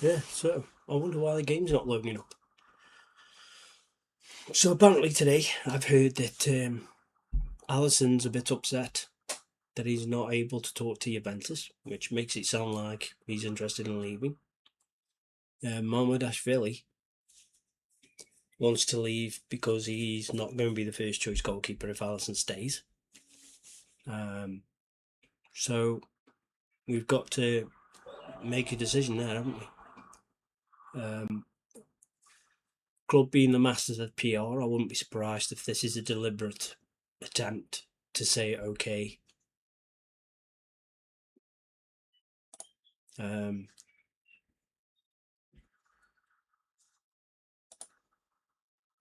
Yeah, so I wonder why the game's not loading up. So apparently today I've heard that Alisson's a bit upset that he's not able to talk to Juventus, which makes it sound like he's interested in leaving. Mamardashvili wants to leave because he's not going to be the first choice goalkeeper if Alisson stays. So we've got to make a decision there, haven't we? Club being the masters of PR, I wouldn't be surprised if this is a deliberate attempt to say, okay,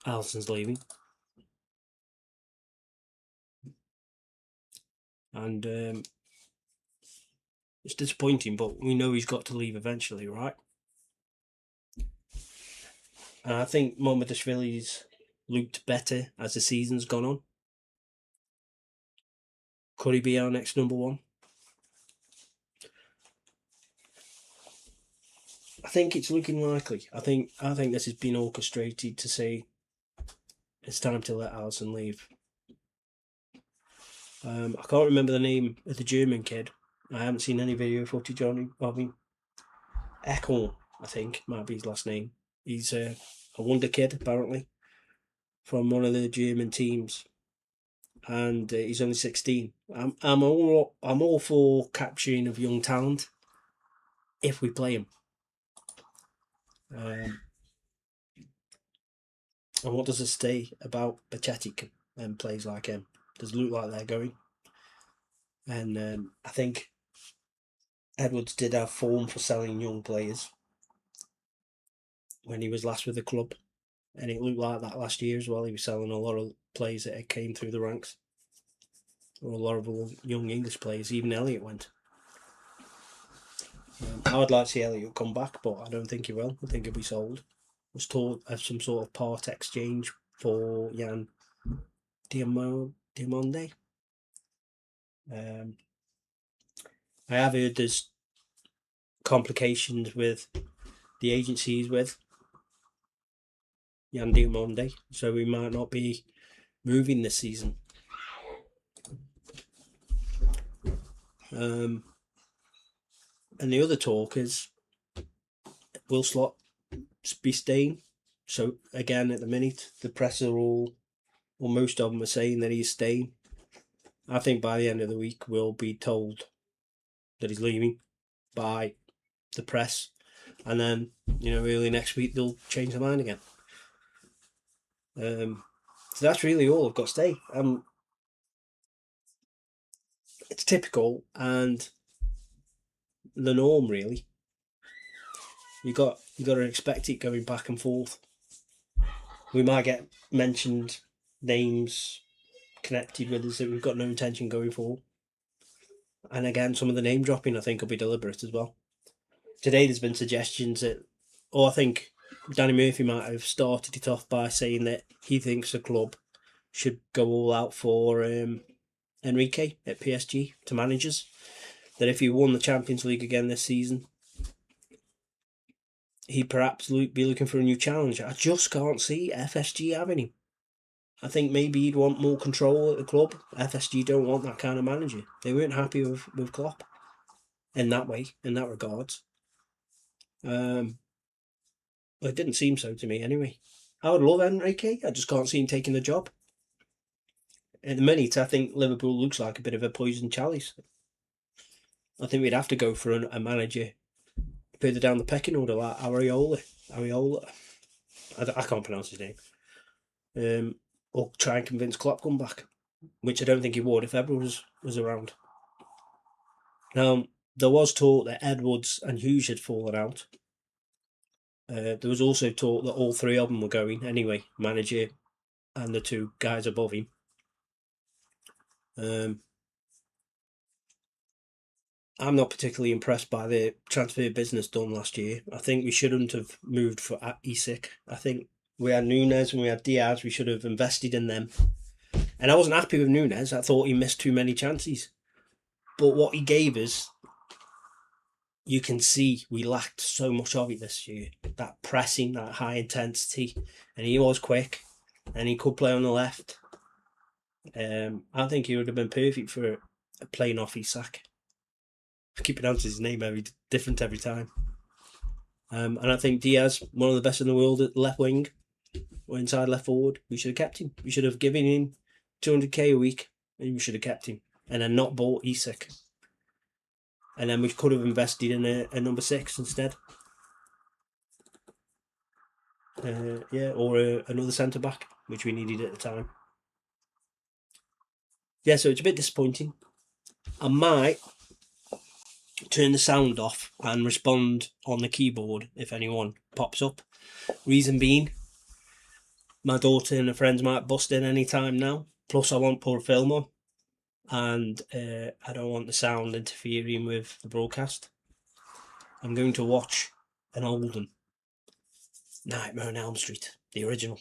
Alisson's leaving. And it's disappointing, but we know he's got to leave eventually, right? And I think Momodashvili's looked better as the season's gone on. Could he be our next number one? I think it's looking likely. I think this has been orchestrated to say it's time to let Alisson leave. I can't remember the name of the German kid. I haven't seen any video footage on him. I mean, Eckel, I think, might be his last name. He's a wonder kid, apparently, from one of the German teams, and he's only 16. I'm all for capturing of young talent if we play him. And what does it say about Pachetic and plays like him? Does it look like they're going? And I think Edwards did have form for selling young players when he was last with the club, and it looked like that last year as well. He was selling a lot of players that came through the ranks, or a lot of young English players. Even Elliott went. I would like to see Elliott come back, but I don't think he will. I think he'll be sold. Was told of some sort of part exchange for Jan Diamonde. I have heard there's complications with the agency he's with, Jan Diamonde, so we might not be moving this season. And the other talk is, will Slot be staying? So again, at the minute, the press are all, or most of them are saying that he's staying. I think by the end of the week, we'll be told that he's leaving by the press. And then, early next week, they'll change their mind again. So that's really all I've got to say. It's typical and the norm, really. You got to expect it going back and forth. We might get mentioned names connected with us that we've got no intention going for. And again, some of the name dropping I think will be deliberate as well. Today there's been suggestions that, I think Danny Murphy might have started it off by saying that he thinks the club should go all out for Enrique at PSG to managers. That if he won the Champions League again this season, he'd perhaps be looking for a new challenge. I just can't see FSG having him. I think maybe he'd want more control at the club. FSG don't want that kind of manager. They weren't happy with Klopp in that way, in that regards. It didn't seem so to me anyway. I would love Enrique. I just can't see him taking the job. At the minute, I think Liverpool looks like a bit of a poison chalice. I think we'd have to go for a manager further down the pecking order, like Ariola. I can't pronounce his name. Or try and convince Klopp come back, which I don't think he would if Edwards was around. Now, there was talk that Edwards and Hughes had fallen out. There was also talk that all three of them were going anyway, manager and the two guys above him. I'm not particularly impressed by the transfer business done last year. I think we shouldn't have moved for Isak. I think we had Nunes and we had Diaz. We should have invested in them. And I wasn't happy with Nunes. I thought he missed too many chances. But what he gave us you can see we lacked so much of it this year. That pressing, that high intensity, and he was quick, and he could play on the left. I think he would have been perfect for playing off Isak. I keep pronouncing his name different every time. And I think Diaz, one of the best in the world at left wing or inside left forward. We should have kept him. We should have given him 200k a week, and we should have kept him, and then not bought Isak. And then we could have invested in a number 6 instead. Or another centre back, which we needed at the time. Yeah, so it's a bit disappointing. I might turn the sound off and respond on the keyboard if anyone pops up. Reason being, my daughter and her friends might bust in any time now. Plus, I won't put a film on, and I don't want the sound interfering with the broadcast. I'm going to watch an old one, Nightmare on Elm Street, the original.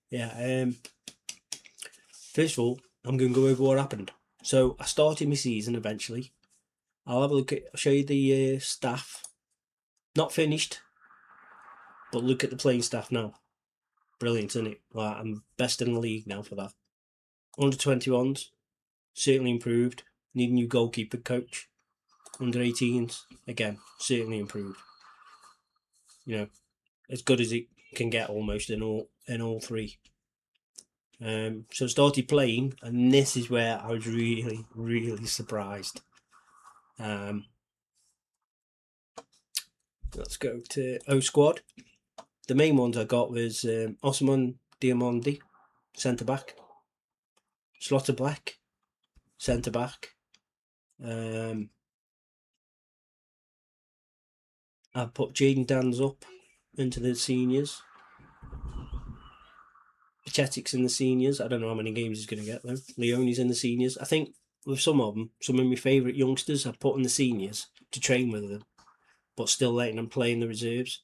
Yeah. First of all, I'm going to go over what happened. So I started my season eventually. I'll have a look at, show you the staff. Not finished, but look at the playing staff now. Brilliant, isn't it? Like, I'm best in the league now for that. Under 21s, certainly improved. Need a new goalkeeper coach. Under 18s, again, certainly improved. You know, as good as it can get almost in all three. So started playing, and this is where I was really, really surprised. Let's go to O Squad. The main ones I got was Osman Diamondi, centre back. Slaughter Black, centre back. I put Jaden Dans up into the seniors. Pachetic's in the seniors. I don't know how many games he's going to get though. Leone's in the seniors. I think with some of them, some of my favourite youngsters I've put in the seniors to train with them, but still letting them play in the reserves.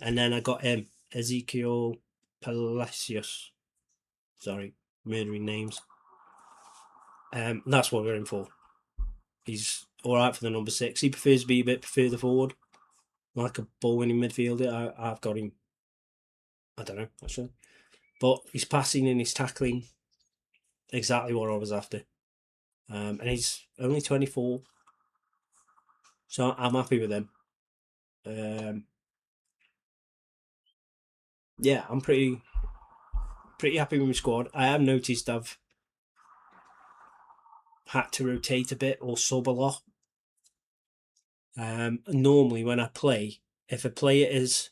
And then I got Ezekiel Palacios. Sorry, murdering names. That's what we're in for. He's alright for the number 6. He prefers to be a bit further forward, like a ball-winning midfielder. I've got him, I don't know, actually. But his passing and his tackling, exactly what I was after. And he's only 24, so I'm happy with him. Yeah, I'm pretty happy with my squad. I have noticed I've had to rotate a bit or sub a lot. Normally when I play, if a player is,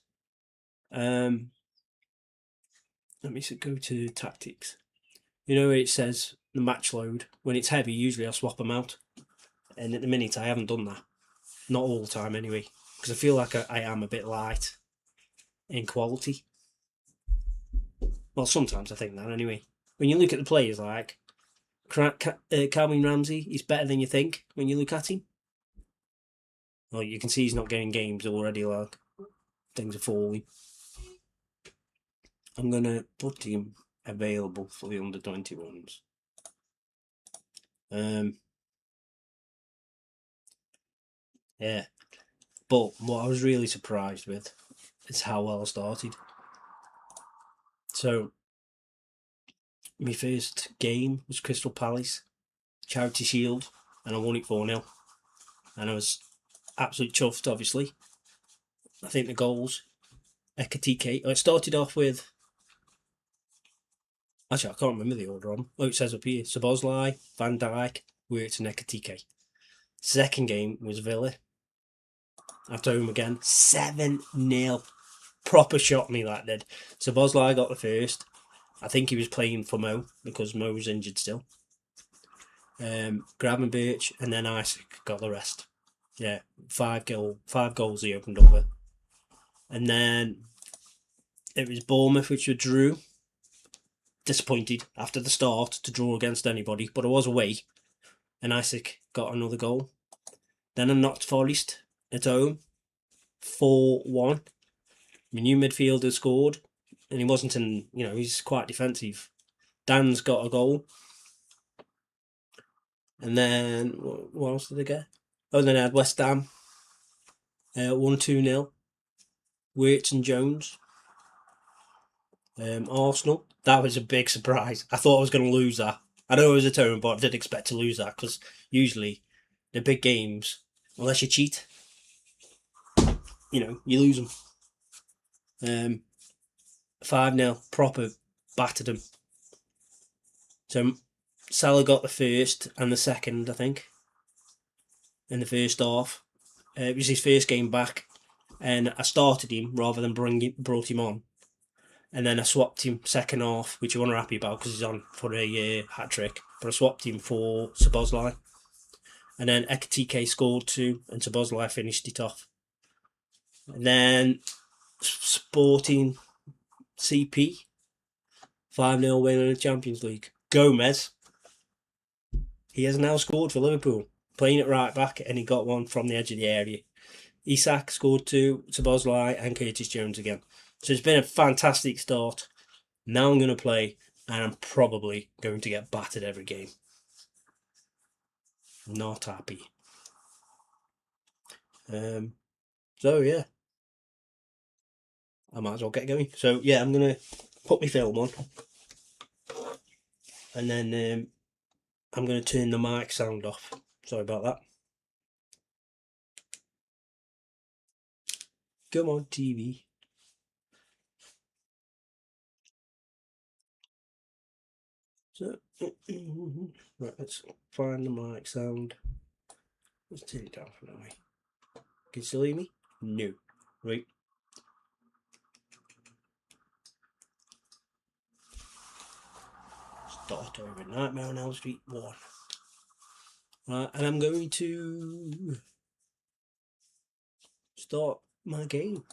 let me go to tactics. You know where it says the match load? When it's heavy, usually I'll swap them out. And at the minute, I haven't done that. Not all the time, anyway. Because I feel like I am a bit light in quality. Well, sometimes I think that, anyway. When you look at the players, like Calvin Ramsey, he's better than you think when you look at him. Well, you can see he's not getting games already, like, things are falling. I'm going to put him available for the under 21s. Yeah, but what I was really surprised with is how well I started. So my first game was Crystal Palace Charity Shield, and I won it 4-0, and I was absolutely chuffed. Obviously, I think the goals, Ekatike. It started off with, actually, I can't remember the order on. Oh, it says up here: Szoboszlai, Van Dijk, Wirtz, and Ekatike. Second game was Villa. After home again, 7-0. Proper shot me, that did. Szoboszlai got the first. I think he was playing for Mo because Mo was injured still. Gravenberch, and then Isaac got the rest. Yeah, 5 goals he opened up with. And then it was Bournemouth, which were drew. Disappointed after the start to draw against anybody, but I was away, and Isaac got another goal. Then I knocked Forest at home, 4-1. My new midfielder scored, and he wasn't in, he's quite defensive. Dan's got a goal. And then, what else did I get? Oh, then I had West Ham, 1-2-0. Waits and Jones. Arsenal. That was a big surprise. I thought I was going to lose that. I know it was a turn, but I did expect to lose that because usually the big games, unless you cheat, you lose them. 5-0, proper battered them. So Salah got the first and the second, I think, in the first half. It was his first game back, and I started him rather than brought him on. And then I swapped him second half, which you weren't happy about because he's on for a hat trick. But I swapped him for Szoboszlai. And then Ekatike scored two, and Szoboszlai finished it off. And then Sporting CP, 5-0 win in the Champions League. Gomez, he has now scored for Liverpool, playing it right back, and he got one from the edge of the area. Isak scored two, Szoboszlai and Curtis Jones again. So it's been a fantastic start. Now I'm going to play, and I'm probably going to get battered every game. Not happy. So yeah, I might as well get going. So yeah, I'm going to put my film on, and then I'm going to turn the mic sound off. Sorry about that. Come on, TV. So, right, let's find the mic sound. Let's turn it down for now. Can you still hear me? No. Right. Start over Nightmare on Elm Street 1. Right, and I'm going to start my game.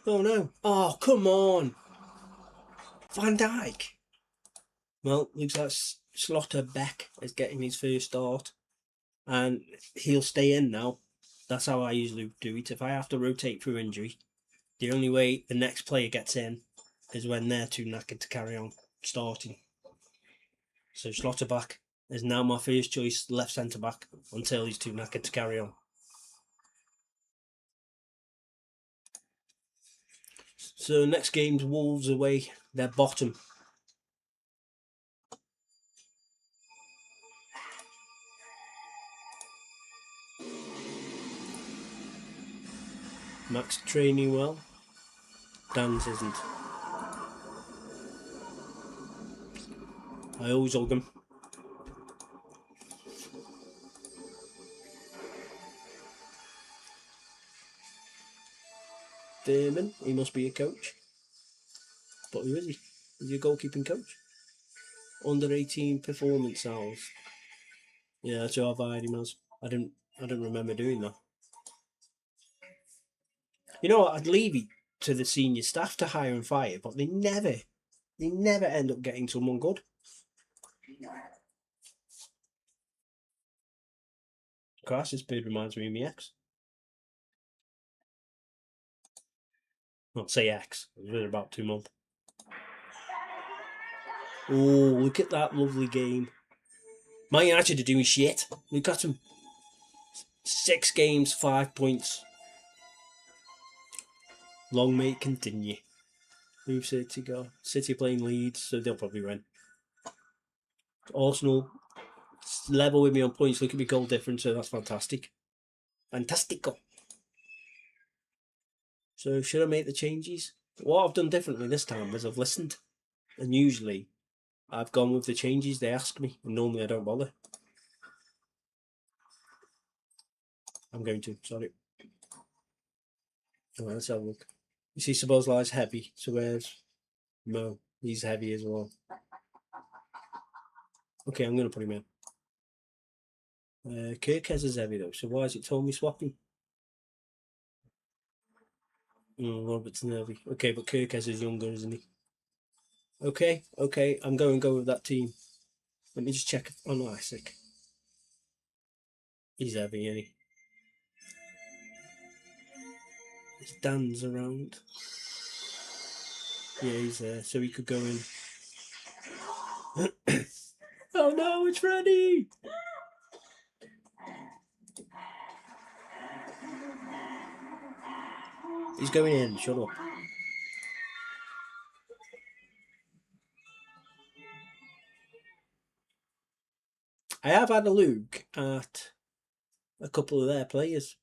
Oh no. Oh, come on. Van Dijk. Well, looks like Slotterbeck is getting his first start. And he'll stay in now. That's how I usually do it. If I have to rotate through injury, the only way the next player gets in is when they're too knackered to carry on starting. So Slotterbeck is now my first choice left centre back until he's too knackered to carry on. So next game's Wolves away. They're bottom. Max training well. Dan's isn't. I always hug him. Thurman, he must be a coach. But who is he? Is he a goalkeeping coach? Under 18 performance hours. Yeah, that's who I've hired him as. I don't remember doing that. You know what? I'd leave it to the senior staff to hire and fire, but they never end up getting someone good. Gosh, this bird reminds me of my ex. Not say ex. It was with her about 2 months. Oh, look at that lovely game. Man United are doing shit. We've got some 6 games, 5 points. Long may it continue. Move City go. City playing Leeds, so they'll probably win. Arsenal level with me on points. Look at me goal difference, so that's fantastic. Fantastico. So should I make the changes? What I've done differently this time is I've listened, and usually I've gone with the changes they ask me, and normally I don't bother. I'm going to, sorry. Alright, let's have a look. You see Szoboszlai's heavy, so where's Mo? He's heavy as well. Okay, I'm going to put him in. Kirkes is heavy though, so why has it told me swapping? Robert's nervy. Okay, but Kirkes is younger, isn't he? Okay, I'm going to go with that team. Let me just check on Isaac. He's heavy, isn't he? Dan's around. Yeah, he's there, so he could go in. Oh no, it's Freddy! He's going in, shut up. I have had a look at a couple of their players,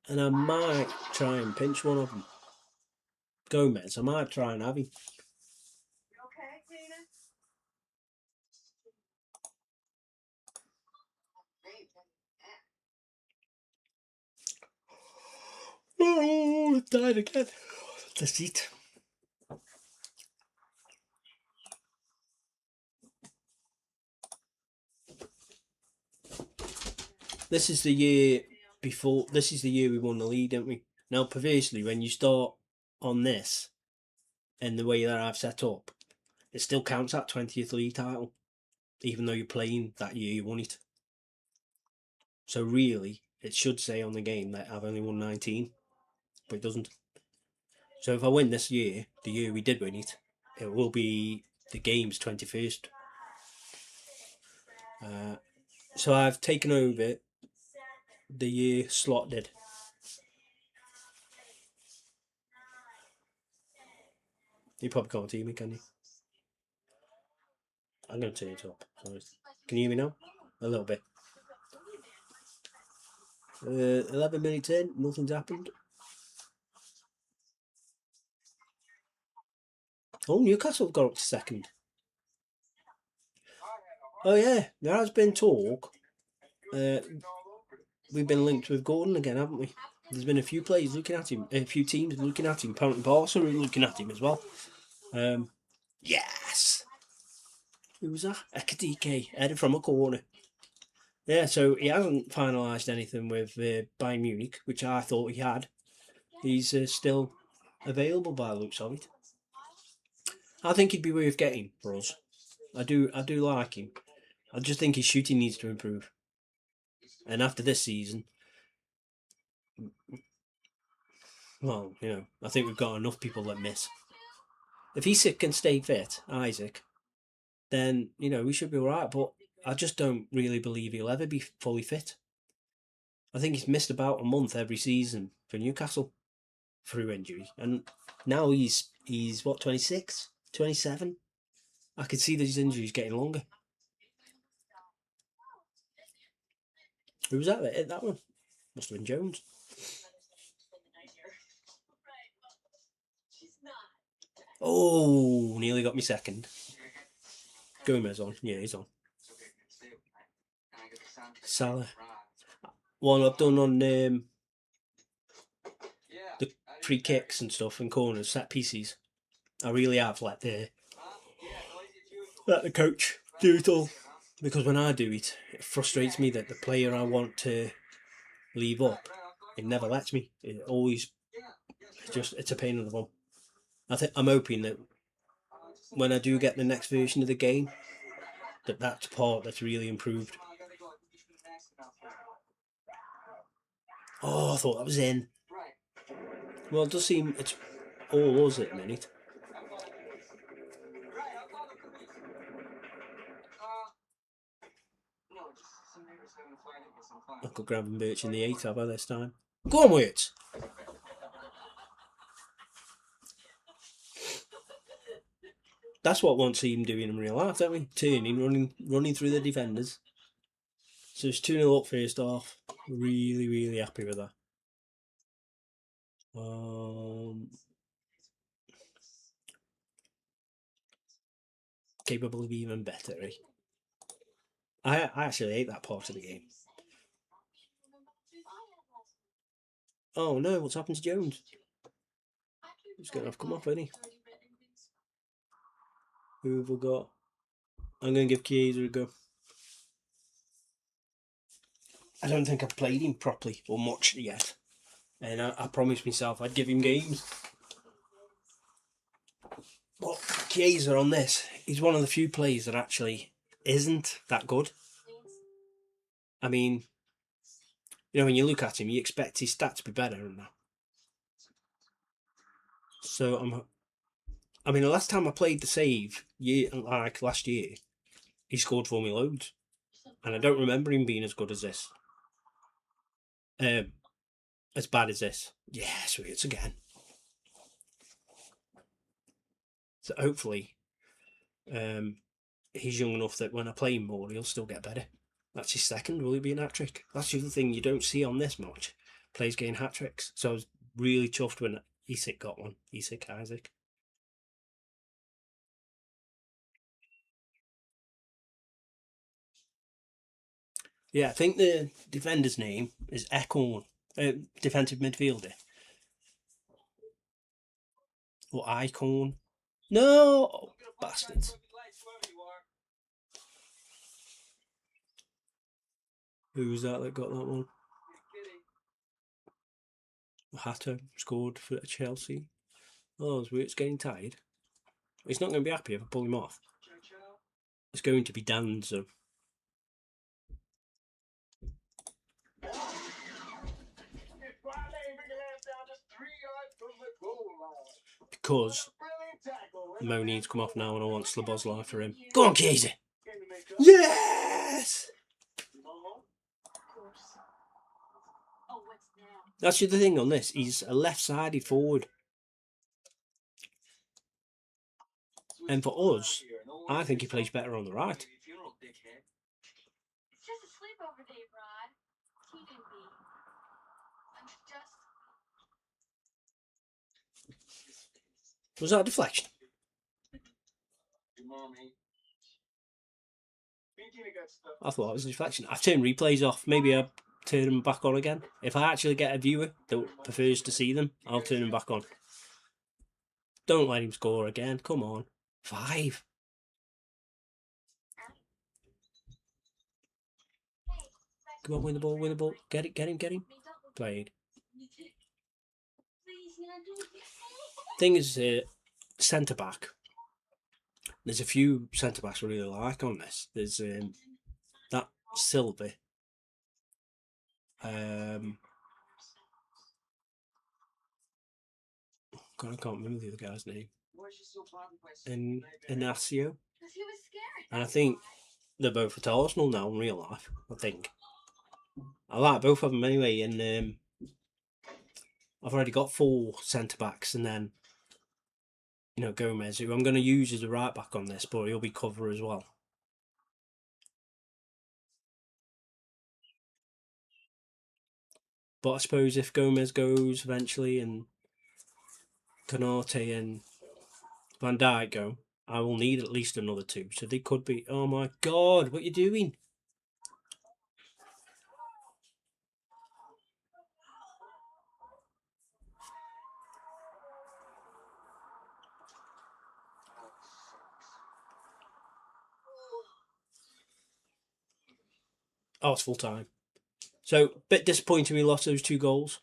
and I might try and pinch one of them. Gomez, I might try and have him. Oh, it died again. The seat. This is the year before. This is the year we won the league, didn't we? Now, perversely, when you start on this and the way that I've set up, it still counts that 20th league title, even though you're playing that year you won it. So really, it should say on the game that I've only won 19, but it doesn't. So if I win this year, the year we did win it, it will be the game's 21st. So I've taken over the year Slot did. You probably can't hear me, can you? I'm going to turn it up. Sorry. Can you hear me now? A little bit. 11 minutes in, nothing's happened. Oh, Newcastle have got up to second. Oh yeah, there has been talk. We've been linked with Gordon again, haven't we? There's been a few players looking at him, a few teams looking at him. Apparently Barca are looking at him as well. Yes! Who was that? Ekadike, headed from a corner. Yeah, so he hasn't finalised anything with Bayern Munich, which I thought he had. He's still available by the looks of it. I think he'd be worth getting for us. I do like him. I just think his shooting needs to improve. And after this season, well, I think we've got enough people that miss. If he can stay fit, Isaac, then, we should be alright. But I just don't really believe he'll ever be fully fit. I think he's missed about a month every season for Newcastle through injury. And now he's what, 26? 27? I could see that his injury's getting longer. Who was that that hit that one? Must have been Jones. Oh, nearly got me second. Gomez on. Yeah, he's on. Salah. One I've done on the free kicks and stuff and corners, set pieces. I really have let the coach do it all. Because when I do it, it frustrates me that the player I want to leave up, it never lets me. It always, it's a pain in the bum. I'm hoping that when I do get the next version of the game, that's part that's really improved. Oh, I thought that was in. Well, it does seem it's all us at the minute. I could grab and Birch in the 8 by this time. Go on, Wirtz! That's what one see him doing in real life, don't we? Turning, running through the defenders. So it's 2-0 up first half. Really, really happy with that. Capable of even better, eh? I actually hate that part of the game. Oh no, what's happened to Jones? He's going to have come off, isn't he? Who have we got? I'm going to give Chiesa a go. I don't think I've played him properly or much yet. And I promised myself I'd give him games. But Chiesa on this, he's one of the few players that actually isn't that good. I mean, when you look at him, you expect his stats to be better than that. So I mean, the last time I played the save, like last year, he scored for me loads, and I don't remember him being as good as this. As bad as this. Yeah, sweet, it's again. So hopefully, he's young enough that when I play him more, he'll still get better. That's his second. Will he be an hat trick? That's the other thing you don't see on this much. Players getting hat tricks. So I was really chuffed when Isak got one. Isak Isaac. Yeah, I think the defender's name is Ekorn. Defensive midfielder. Or Icon. No! Bastards. Who's that got that one? Hatter scored for Chelsea. Oh, it's getting tired. He's not going to be happy if I pull him off. It's going to be Danzo. Because Mo needs to come off now and I want Slabozlai for him. Go on, Casey! Yes! That's the other thing on this. He's a left-sided forward. And for us, I think he plays better on the right. Was that a deflection? I thought it was a deflection. I've turned replays off. Maybe I'll turn them back on again. If I actually get a viewer that prefers to see them, I'll turn them back on. Don't let him score again. Come on. 5. Come on, win the ball, win the ball. Get him. Played. Thing is, centre back. There's a few centre backs I really like on this. There's that Silva. I can't remember the other guy's name. And Inacio. And I think they're both at Arsenal now in real life. I think. I like both of them anyway, and I've already got 4 centre backs, and then Gomez, who I'm going to use as a right back on this, but he'll be cover as well. But I suppose if Gomez goes eventually and Canate and Van Dijk go, I will need at least another 2. So they could be. Oh my God, what are you doing? Oh, it's full time. So, bit disappointing we lost those 2 goals.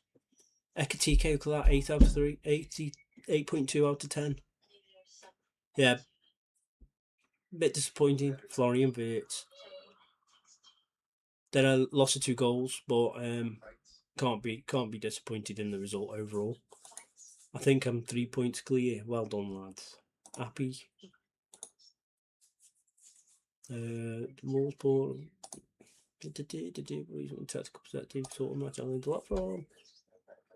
Ekatike to that 8 out of 3, 8.2 out of 10. Yeah, bit disappointing. Florian Wirtz. Then I lost the 2 goals, but can't be disappointed in the result overall. I think I'm 3 points clear. Well done, lads. Happy. Wolfsburg. Tactical perspective, sort of match on the platform.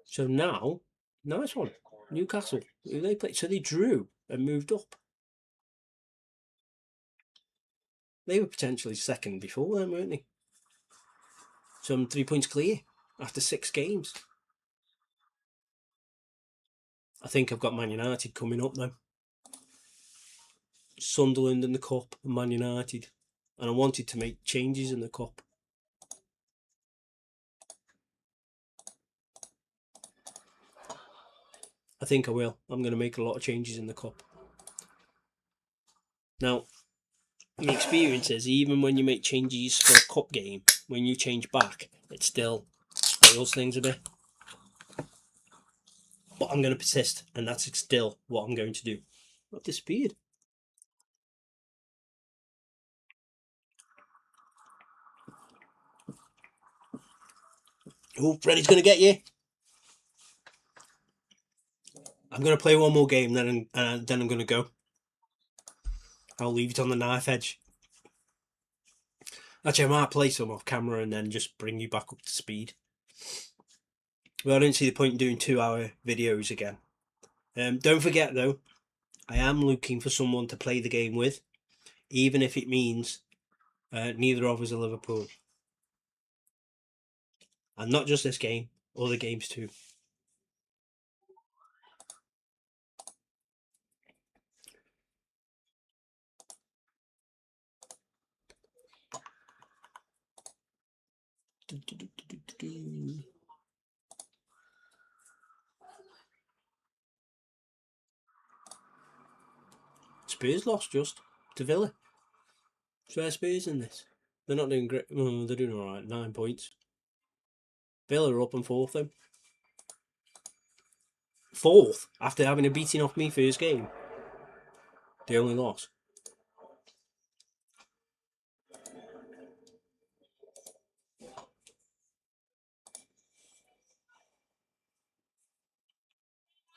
So now, nice one. Newcastle. Who they played? So they drew and moved up. They were potentially second before then, weren't they? So I'm 3 points clear after 6 games. I think I've got Man United coming up now. Sunderland in the Cup and Man United. And I wanted to make changes in the Cup. I think I will. I'm going to make a lot of changes in the Cup. Now, my experience is even when you make changes for a Cup game, when you change back, it still spoils things a bit. But I'm going to persist, and that's still what I'm going to do. I've disappeared. Oh, Freddy's going to get you. I'm going to play one more game, then I'm going to go. I'll leave it on the knife edge. Actually, I might play some off camera and then just bring you back up to speed. Well, I don't see the point in doing 2-hour videos again. Don't forget, though, I am looking for someone to play the game with, even if it means neither of us are Liverpool. And not just this game, other games too. Spurs lost just to Villa. Where's Spurs in this? They're not doing great. Oh, they're doing all right. 9 points. Villa are up and fourth though. Fourth after having a beating off me first game. They only lost.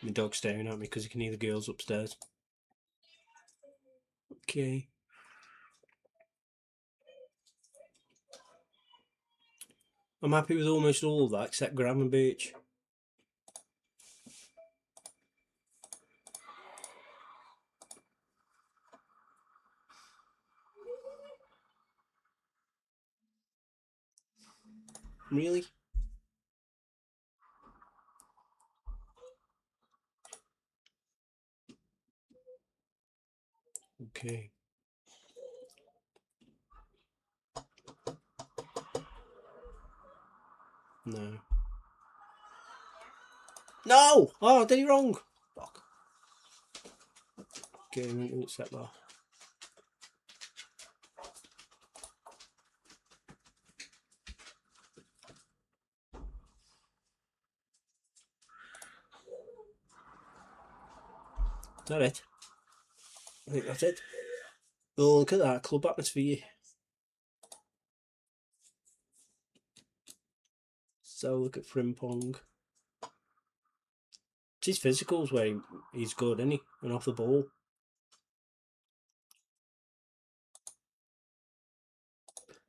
My dog's staring at me because he can hear the girls upstairs. Okay. I'm happy with almost all of that except Graham and Birch. Really? Okay. No. No! Oh, I did it wrong. Fuck. Okay, I'm going to set that. Is that it? I think that's it. Oh, look at that club atmosphere. So look at Frimpong. It's his physicals where he's good, isn't he? And off the ball.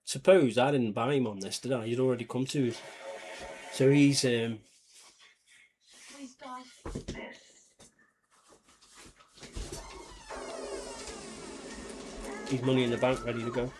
Suppose I didn't buy him on this, did I? He'd already come to us. So he's money in the bank ready to go.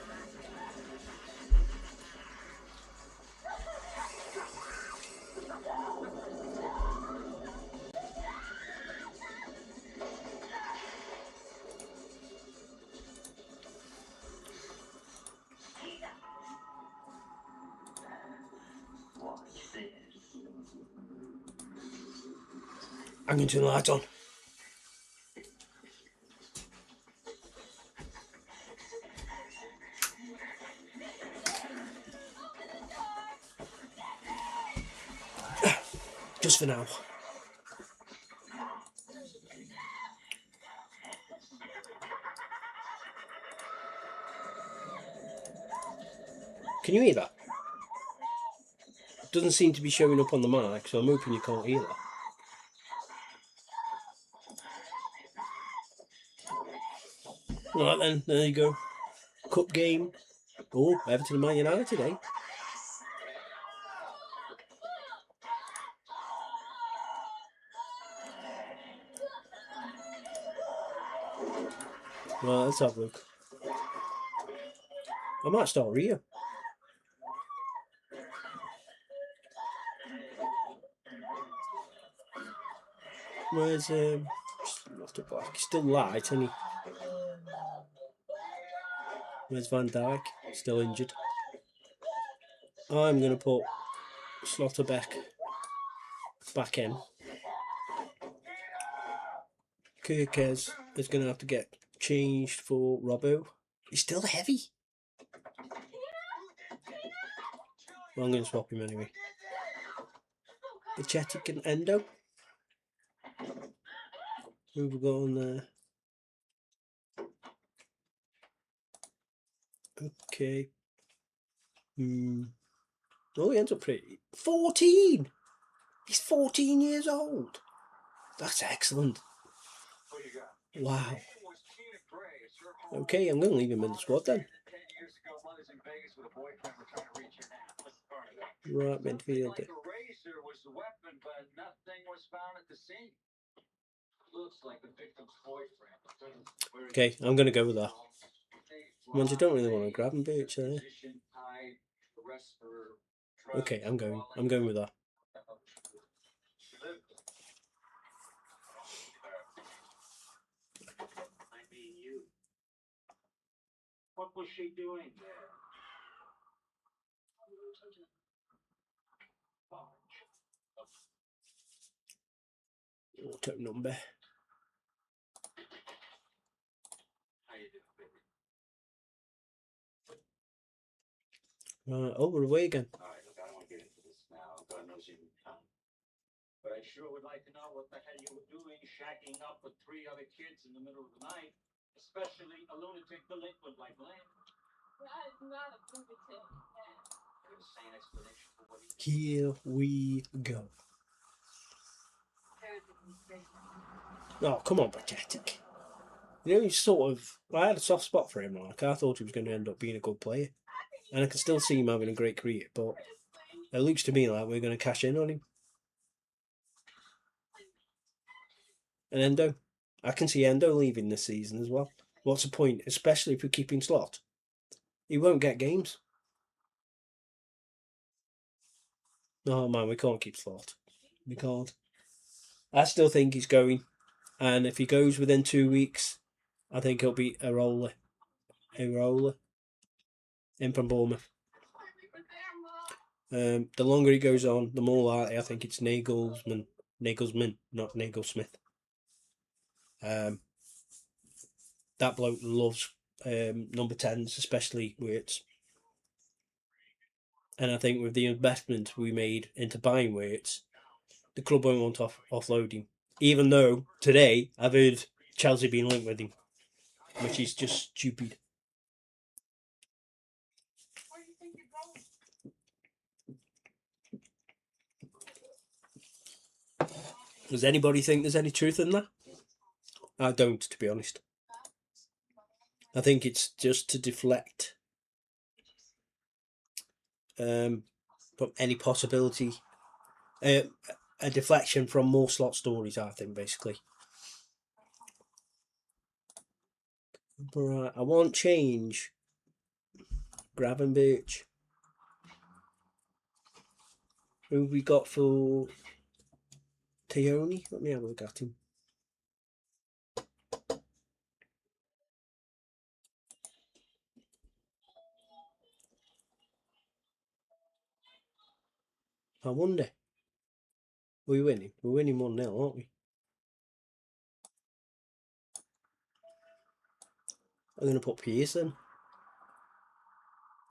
I'm going to turn the light on. Just for now. Can you hear that? It doesn't seem to be showing up on the mic, so I'm hoping you can't hear that. Right then, there you go. Cup game. Oh, Everton and Man United today. Well, let's have a look. I might start Rio. Where's still light, isn't he? Where's Van Dijk? Still injured. I'm going to put Slotterbeck back in. Kirkez is going to have to get changed for Robbo. He's still heavy. Well, I'm going to swap him anyway. Pachetic and Endo. Who have we got on there? Okay. Oh, he ends up pretty. 14! He's 14 years old. That's excellent. Wow. Okay, I'm going to leave him in the squad then. Right midfielder. Okay, I'm going to go with that. Ones you don't really want to grab and boots, are you? Okay, I'm going with that. What was she doing there? Auto number. Right, over away again. Alright, look, I don't want to get into this now. God knows you can come. But I sure would like to know what the hell you were doing shacking up with 3 other kids in the middle of the night, especially a lunatic delinquent like Lynn. That is not a lunatic. Insane explanation for what he did. Here we go. Oh, come on, Pathetic. You know, he's sort of... I had a soft spot for him, like. I thought he was going to end up being a good player. And I can still see him having a great career, but it looks to me like we're going to cash in on him. And Endo. I can see Endo leaving this season as well. What's the point? Especially if we're keeping Slot. He won't get games. Oh man, we can't keep Slot. We can't. I still think he's going. And if he goes within 2 weeks, I think he'll be a roller. In from Bournemouth. The longer he goes on, the more likely I think it's Nagelsmann, not Nagelsmith. That bloke loves number 10s, especially Wirtz. And I think with the investment we made into buying Wirtz, the club won't want to offload him. Even though today I've heard Chelsea being linked with him, which is just stupid. Does anybody think there's any truth in that? I don't, to be honest. I think it's just to deflect from any possibility, a deflection from more Slot stories, I think, basically. Right, I want change. Gravenberch. Who have we got for Teone? Let me have a look at him. I wonder. We're winning. We're winning 1-0, aren't we? I'm going to put Pearson.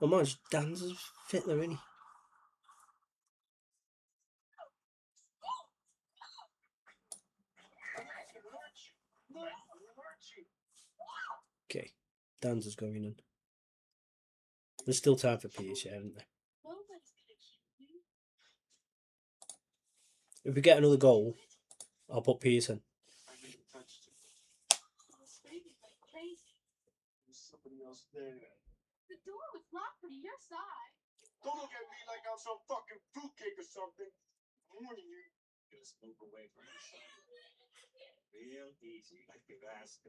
Oh man, Dan's fit there, isn't he? Okay, Dan's is going in. There's still time for Pierce, yeah, isn't there? If we get another goal, I'll put Pearson. The door was locked from your side. Don't look at me like I'm some fucking fruitcake or something. I'm warning you. Just move away from the shot. Real easy, like you've asked.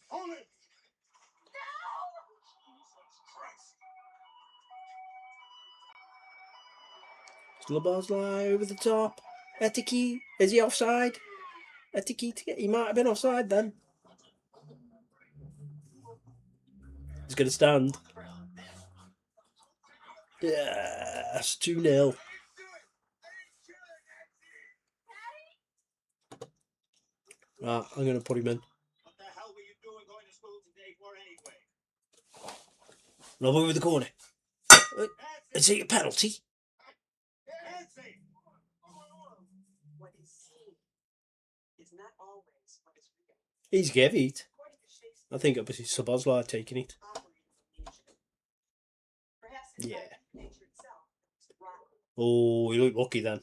Hold it! Jesus Christ. Slabozlai over the top. Etiki, is he offside? Etiki, he might have been offside then. He's going to stand. Yes, 2-0. Right, I'm going to put him in. What the hell were you doing going to school today for anyway? Lob over the corner. Is it a penalty? What is seen is not always what is real. He's gave it. I think it was Sabozlai taking it. Yeah. Oh, he looked lucky then.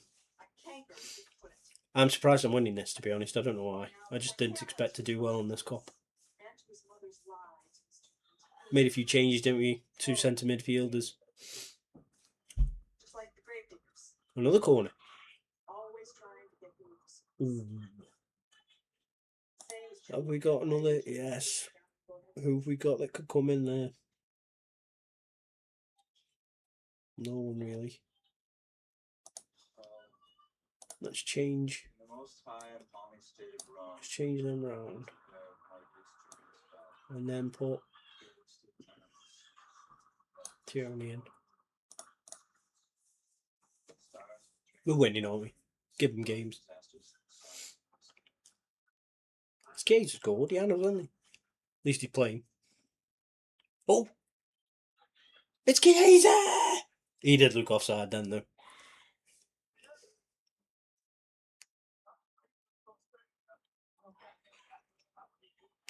I'm surprised I'm winning this, to be honest. I don't know why. I just didn't expect to do well in this cup. And to his mother's lies. Made a few changes, didn't we? 2 centre midfielders. Just like the Gravediggers, Another corner. always trying to get moves. Ooh. Same as Have we got another? Yes. Who have we got that could come in there? No one really. Let's change. Let's change them around. And then put Tierney in. We're winning, aren't we? Give them games. It's Gaze scored, yeah, hasn't he? At least he's playing. Oh! It's Chiesa! He did look offside then, though.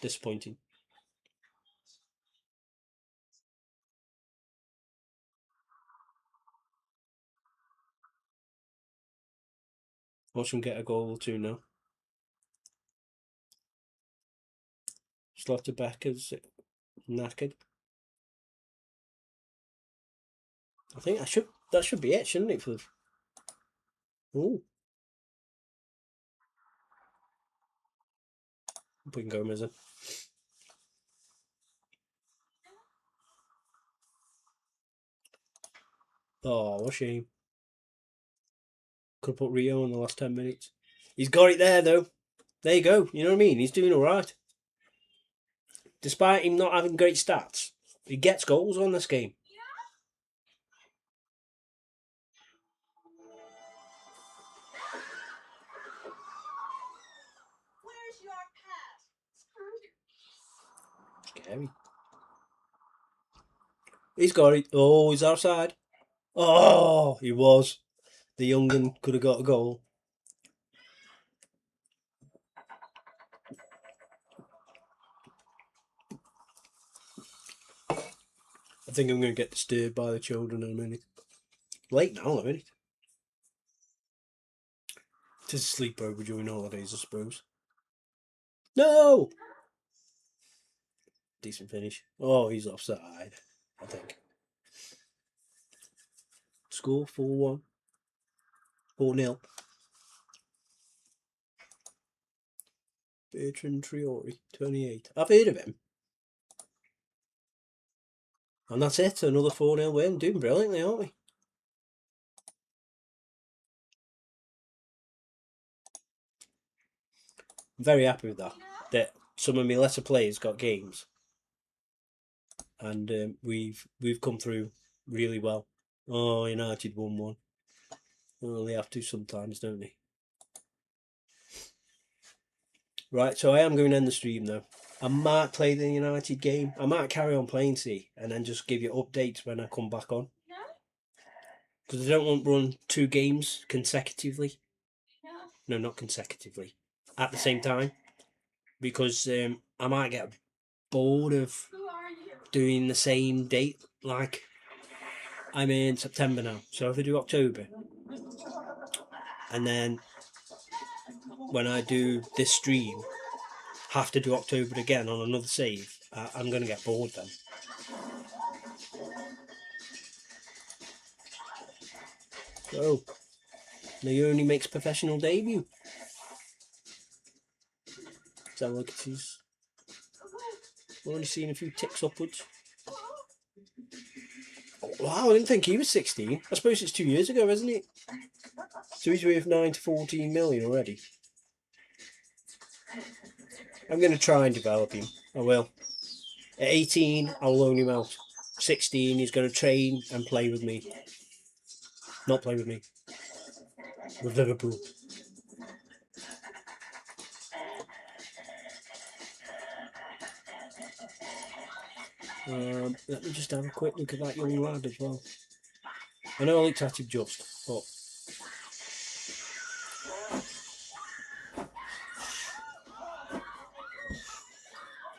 Disappointing. Watch him get a goal or two now. Slotterbeck knackered. I think that should be it, shouldn't it? For the... Ooh. Putting Gomez in. Oh, what a shame. Could have put Rio in the last 10 minutes. He's got it there, though. There you go. You know what I mean? He's doing all right. Despite him not having great stats, he gets goals on this game. Where's your pass? Scary. He's got it. Oh, he's outside. Oh, he was. The young'un could have got a goal. I think I'm going to get disturbed by the children in a minute. Late now, a minute. It is a sleepover during holidays, I suppose. No! Decent finish. Oh, he's offside, I think. Score 4-1. 4-0. Bertrand Traore, 28. I've heard of him. And that's it, another 4-0 win. Doing brilliantly, aren't we? I'm very happy with that. That some of my lesser players got games. And we've come through really well. Oh, United won one. Well, they have to sometimes, don't they? Right, so I am going to end the stream though. I might play the United game. I might carry on playing, see, and then just give you updates when I come back on. Because I don't want to run 2 games consecutively. No, not consecutively. At the same time. Because I might get bored of doing the same date. Like, I'm in September now. So if I do October, and then when I do this stream, have to do October again on another save, I'm going to get bored then. So, Naomi makes professional debut. Delicacies. We've only seen a few ticks upwards. Wow, I didn't think he was 16. I suppose it's 2 years ago, isn't it? So he's worth 9 to 14 million already. I'm going to try and develop him. I will. At 18, I'll loan him out. 16, he's going to train and play with me. Not play with me. With Liverpool. Let me just have a quick look at that young lad as well. I know I looked at him just, but...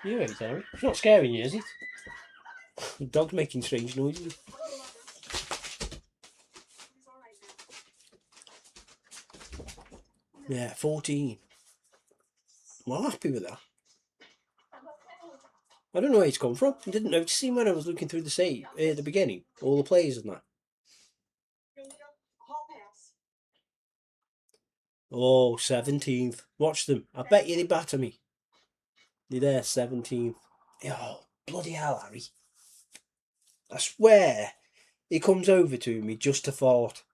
You ain't Harry. It's not scaring you, is it? The dog's making strange noises. Yeah, 14. Well, I'm happy with that. I don't know where he's come from. I didn't notice him when I was looking through the save at the beginning. All the players and that. Hall pass. Oh, 17th. Watch them. I bet you they batter me. They're there, 17th. Oh, bloody hell, Harry. I swear he comes over to me just to fart.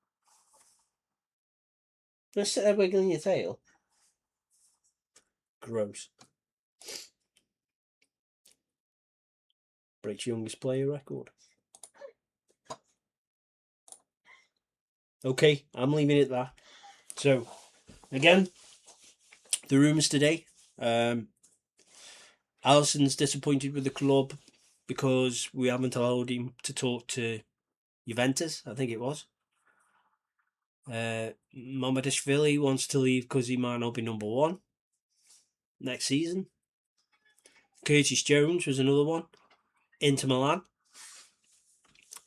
Just sit there wiggling your tail. Gross. Breaks youngest player record. Okay, I'm leaving it there. So, again, the rumours today. Alisson's disappointed with the club because we haven't allowed him to talk to Juventus, I think it was. Mamadashvili wants to leave because he might not be number one next season. Curtis Jones was another one. Inter Milan.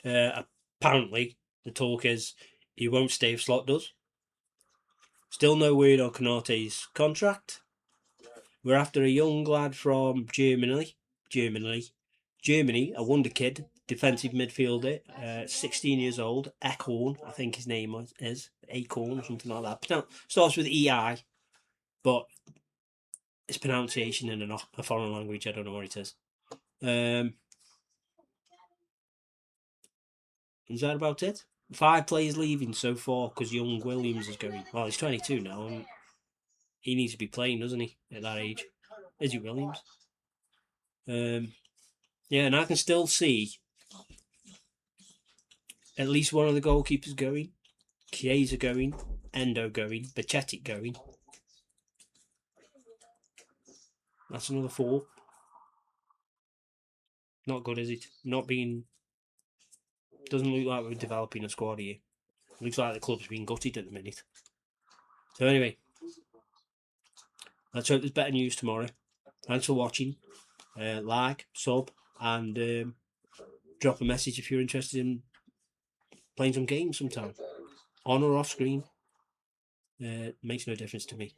Apparently, the talk is he won't stay if Slot does. Still no word on Konate's contract. We're after a young lad from Germany, a wonder kid, defensive midfielder, 16 years old, Ekhorn, I think his name is, Acorn or something like that. Starts with EI, but it's pronunciation in a foreign language, I don't know what it is. Is that about it? 5 players leaving so far because young Williams is going. Well, he's 22 now, and he needs to be playing, doesn't he, at that age? Is he Williams? Yeah, and I can still see at least one of the goalkeepers going. Chiesa going. Endo going. Bacetic going. That's another 4. Not good, is it? Not being... Doesn't look like we're developing a squad here. Looks like the club's being gutted at the minute. So anyway, let's hope there's better news tomorrow. Thanks for watching. Like, sub, and drop a message if you're interested in playing some games sometime. On or off screen. Makes no difference to me.